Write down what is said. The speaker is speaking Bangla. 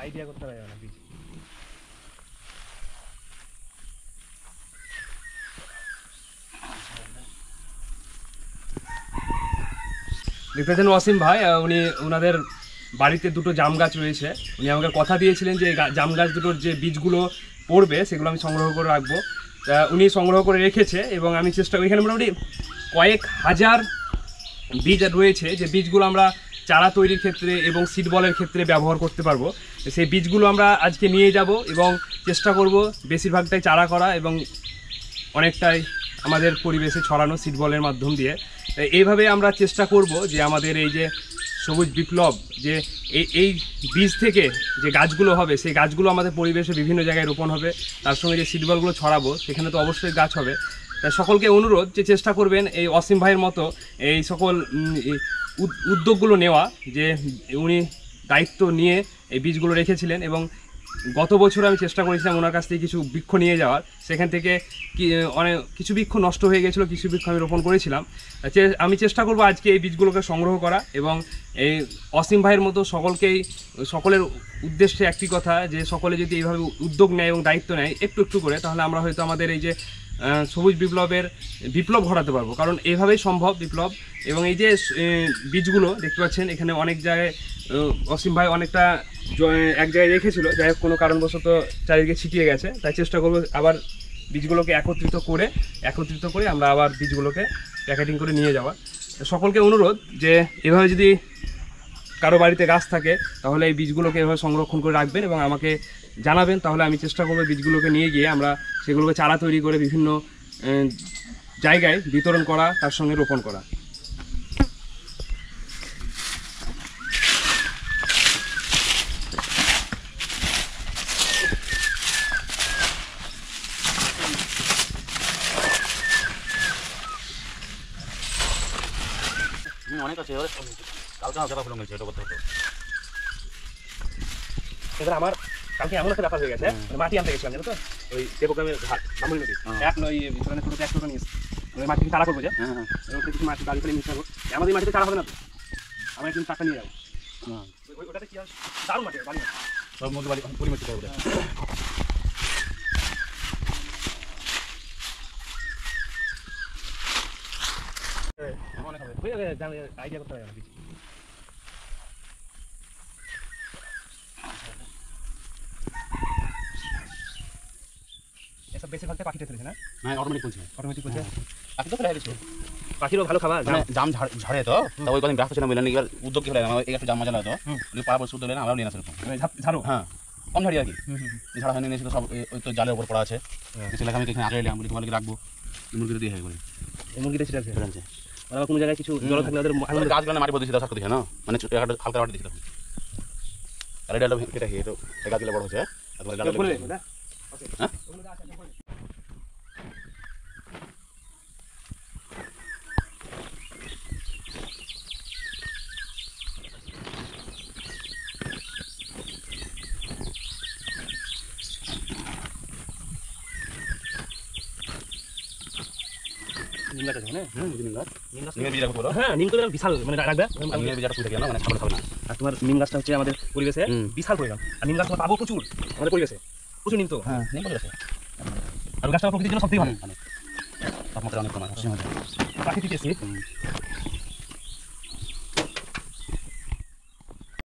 আইডিয়া করতে পারবে না বীজ। দেখতেছেন ওয়াসিম ভাই, উনি ওনাদের বাড়িতে দুটো জাম গাছ রয়েছে। উনি আমাকে কথা দিয়েছিলেন যে জাম গাছ দুটোর যে বীজগুলো পড়বে সেগুলো আমি সংগ্রহ করে রাখবো। উনি সংগ্রহ করে রেখেছে এবং আমি চেষ্টা করি, এখানে মোটামুটি কয়েক হাজার বীজ রয়েছে যে বীজগুলো আমরা চারা তৈরির ক্ষেত্রে এবং সিড বলের ক্ষেত্রে ব্যবহার করতে পারবো। সেই বীজগুলো আমরা আজকে নিয়ে যাব এবং চেষ্টা করব বেশিরভাগটাই চারা করা এবং অনেকটাই আমাদের পরিবেশে ছড়ানো সিড বলের মাধ্যম দিয়ে। এইভাবে আমরা চেষ্টা করব যে আমাদের এই যে সবুজ বিপ্লব, যে এই বীজ থেকে যে গাছগুলো হবে সেই গাছগুলো আমাদের পরিবেশে বিভিন্ন জায়গায় রোপণ হবে, তার সঙ্গে যে সিড বলগুলো ছড়াবো সেখানে তো অবশ্যই গাছ হবে। তাই সকলকে অনুরোধ যে চেষ্টা করবেন এই অসীম ভাইয়ের মতো এই সকল উদ্যোগগুলো নেওয়া, যে উনি দায়িত্ব নিয়ে এই বীজগুলো রেখেছিলেন এবং গত বছর আমি চেষ্টা করেছিলাম ওনার কাছ থেকে কিছু বৃক্ষ নিয়ে যাওয়ার। সেখান থেকে অনেক কিছু বৃক্ষ নষ্ট হয়ে গেছিলো, কিছু বৃক্ষ আমি রোপণ করেছিলাম। আমি চেষ্টা করব আজকে এই বীজগুলোকে সংগ্রহ করা এবং এই অসীম ভাইয়ের মতো সকলের উদ্দেশ্যে একটি কথা, যে সকলে যদি এইভাবে উদ্যোগ নেয় এবং দায়িত্ব নেয় একটু একটু করে, তাহলে আমরা হয়তো আমাদের এই যে সবুজ বিপ্লব ঘটাতে পারবো। কারণ এভাবেই সম্ভব বিপ্লব। এবং এই যে বীজগুলো দেখতে পাচ্ছেন এখানে অনেক জায়গায় অসীম ভাই অনেকটা এক জায়গায় রেখেছিল, যাই হোক কোনো কারণবশত চারিদিকে ছিটিয়ে গেছে। তাই চেষ্টা করবো আবার বীজগুলোকে একত্রিত করে আমরা আবার বীজগুলোকে প্যাকেটিং করে নিয়ে যাওয়া। সকলকে অনুরোধ যে এভাবে যদি কারো বাড়িতে গাছ থাকে তাহলে এই বীজগুলোকে এভাবে সংরক্ষণ করে রাখবেন এবং আমাকে জানাবেন। তাহলে আমি চেষ্টা করবো বীজগুলোকে নিয়ে গিয়ে আমরা সেগুলোকে চারা তৈরি করে বিভিন্ন জায়গায় বিতরণ করা, তার সঙ্গে রোপণ করা। অনেক আছে, কালকে আমার ফলন হয়েছে, এটা করতে হতো। এবার আমার কালকে এমন একটা ব্যাপার হয়ে গেছে, মাটি আনতে গেছিলাম জানো তো, ওই দেবগ্রামের ঘাট বামুনি নদী, এক নয় ছোটো এক ছোটো নিয়ে ওই মাটি চারা করবো, যে কিছু মাটি বাড়ি করে মিশাবো। আমাদের মাটিতে চারা হবে না তো, আমরা কিন্তু টাকা নিয়ে যাবো। ওটাতে কি হয়, দারুণ মাটি, বাড়ি সব মধ্যে বাড়ি পরিমাটি করে আইডিয়া করতে পারবে না কিছু। এসব বেশিরভাগটা পাখিতে ফেলেছে না? হ্যাঁ, অটোমেটিক করছে। পাখি তো ফেলে গেছে, পাখিরও ভালো খাবার, জাম ঝাড়ে তো। ওই কদিন ব্যস্ত ছিলাম, বললেন এবার উদ্যোগ কি হলে আমার একটু জাম মজা লাগতো, পাড়া পরিস্থিতি হলে আমরাও নিয়ে আসে ঝাড়ো। হ্যাঁ, কম ঝাড়ি আর কি, ঝাড়া হয়নি নিয়েছিল সব। ওই তো জালের উপর পড়া আছে, ছেলেকে আমি এখানে আগে এলাম বলি তোমাকে রাখবো, মুরগিতে দিয়ে হয় বলে মুরগিতে ছিটাছে ফেলেছে। ওরা কোনো জায়গায় কিছু জল থাকলে ওদের গাছগুলো মাটি বলতেছি সাথে দিচ্ছে না, মানে হালকা মাটি দিচ্ছিল। আর এটা কেটে খেয়ে তো গাছগুলো বড় হচ্ছে। হ্যাঁ, নিম গাছ আছে মানে, নিম তো বিশাল মানে রাখবে। মানে খাবার খাবে না। আর তোমার নিম গাছটা হচ্ছে আমাদের পরিবেশে বিশাল প্রয়োজন। আর নিম গাছ তোমার পাবো প্রচুর আমাদের পরিবেশে, প্রচুর নিম তো। হ্যাঁ, নিম পরিবেশে আর গাছটা প্রকৃতির জন্য সবথেকে ভালো, তাপমাত্রা অনেক কম, প্রাকৃতিক এসিড।